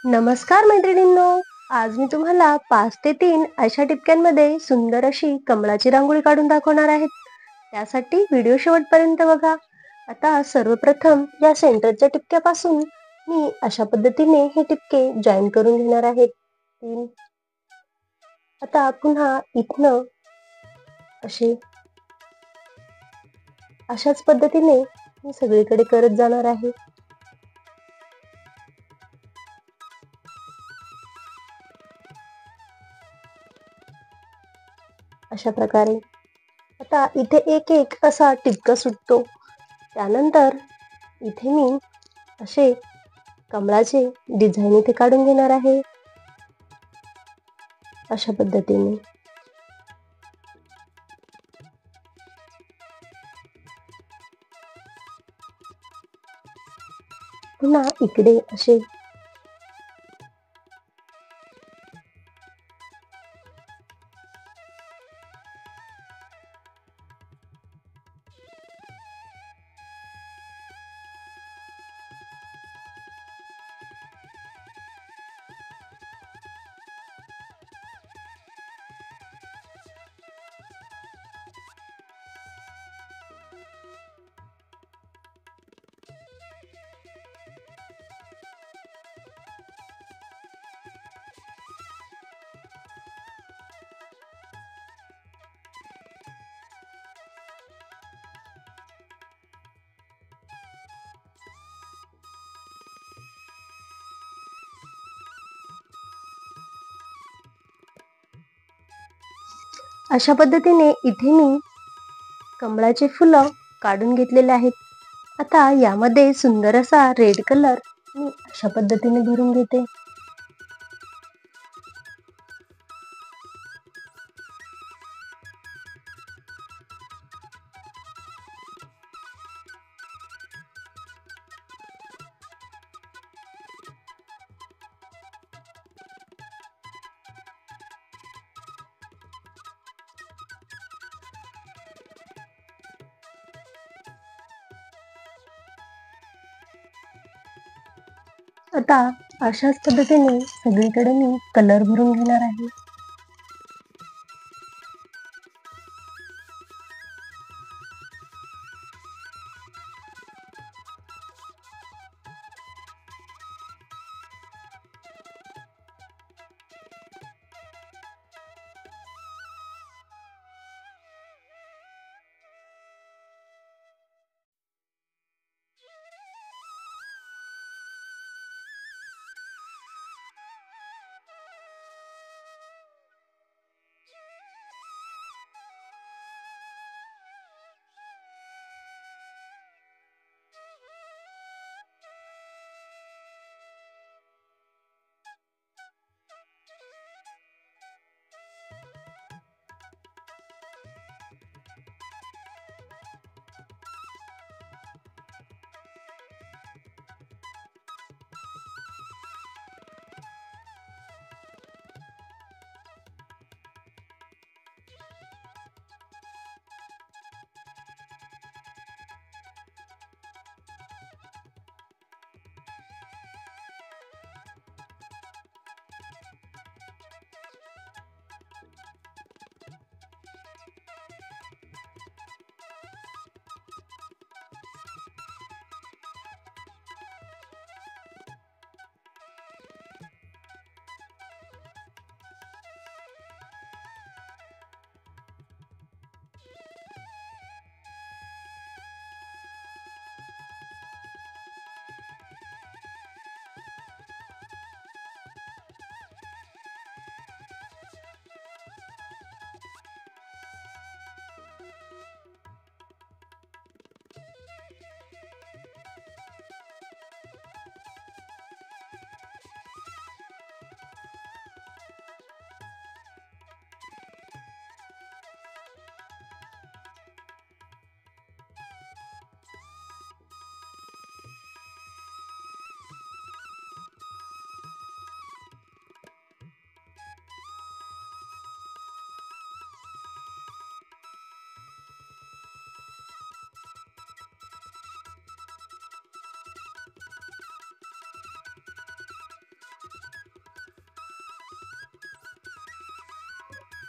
नमस्कार मैत्रिणींनो. आज मी तुम्हाला 5 ते 3 अशा टिपक्यांमध्ये सुंदर अशी कमळाची रांगोळी काढून दाखवणार आहेत. त्यासाठी व्हिडिओ शेवटपर्यंत बघा. आता सर्वप्रथम या सेंटरच्या टिपक्यापासून मी अशा पद्धतीने हे टिपके जॉईन करून घेणार आहेत. 3. आता पुन्हा इथनं असे अशाच पद्धतीने मी सगळीकडे करत जाणार आहे. अशा प्रकारे आता इथे एक एक असा टिपका सुटतो. त्यानंतर इथे मी असे कमळाचे डिझाईन इथे काढून घेणार आहे. अशा पद्धतीने पुन्हा इकडे असे अशा पद्धतीने इथे मी कमळाचे फुलं काढून घेतलेले आहेत. आता यामध्ये सुंदर असा रेड कलर मी अशा पद्धतीने भरून घेते. आता अशाच पद्धतीने सगळीकडे मी कलर भरून घेणार आहे.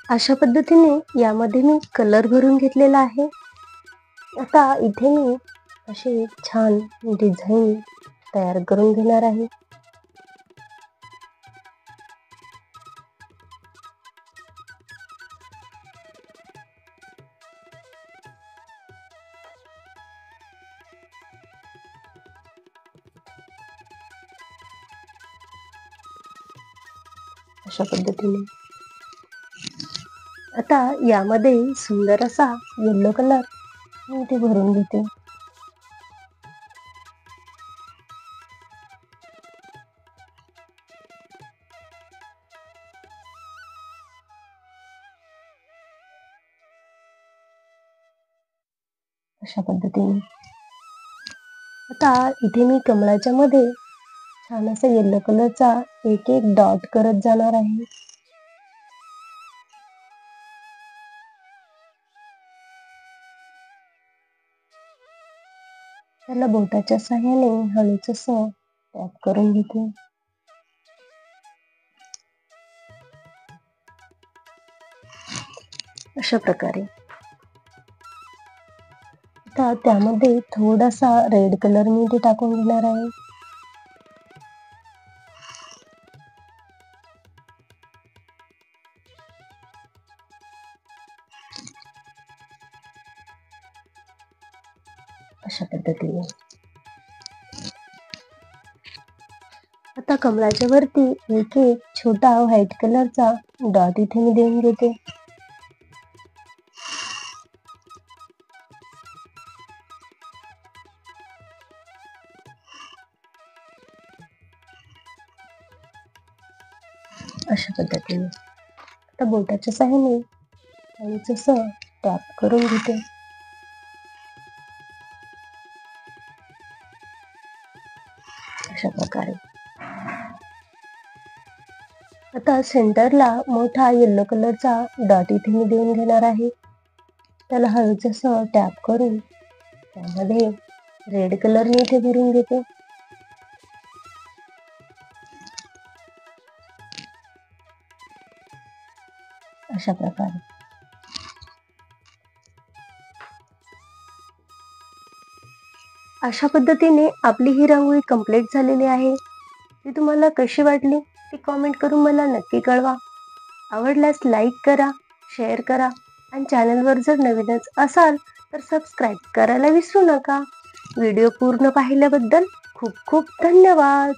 अशा पद्धतीने यामध्ये मी कलर भरून घेतलेला आहे. आता इथे मी अशी छान डिझाईन तयार करून घेणार आहे. अशा पद्धतीने आता यामध्ये सुंदर असा येलो कलर मी इथे भरून घेते. अशा पद्धतीने आता इथे मी कमळाच्या मध्ये छान असा येलो कलरचा एक एक डॉट करत जाणार आहे. त्याला बोटाच्या साहाय्याने हळूच असं टॅप करून घेते. अशा प्रकारे आता त्यामध्ये थोडासा रेड कलर मी इथे टाकून घेणार आहे. अशा पद्धतीने आता कमळाच्या वरती एक एक छोटा व्हाईट कलरचा डॉट इथे मी देऊन घेते. अशा पद्धतीने आता बोटाच्या साहाय्याने हळूच असं टॅप करून घेते. अशा प्रकारे आता सेंटरला मोठा येलो कलरचा डॉट इथे मी देऊन घेणार आहे. त्याला हळूच असं टॅप करून त्यामध्ये रेड कलर मी इथे भरून घेते. अशा प्रकारे अशा पद्धतीने आपली ही रांगोळी कंप्लीट झालेली आहे. ती तुम्हाला कशी वाटली ती कॉमेंट करून मला नक्की कळवा. आवडल्यास लाईक करा, शेअर करा आणि चॅनलवर जर नवीनच असाल तर सबस्क्राईब करायला विसरू नका. व्हिडिओ पूर्ण पाहिल्याबद्दल खूप खूप धन्यवाद.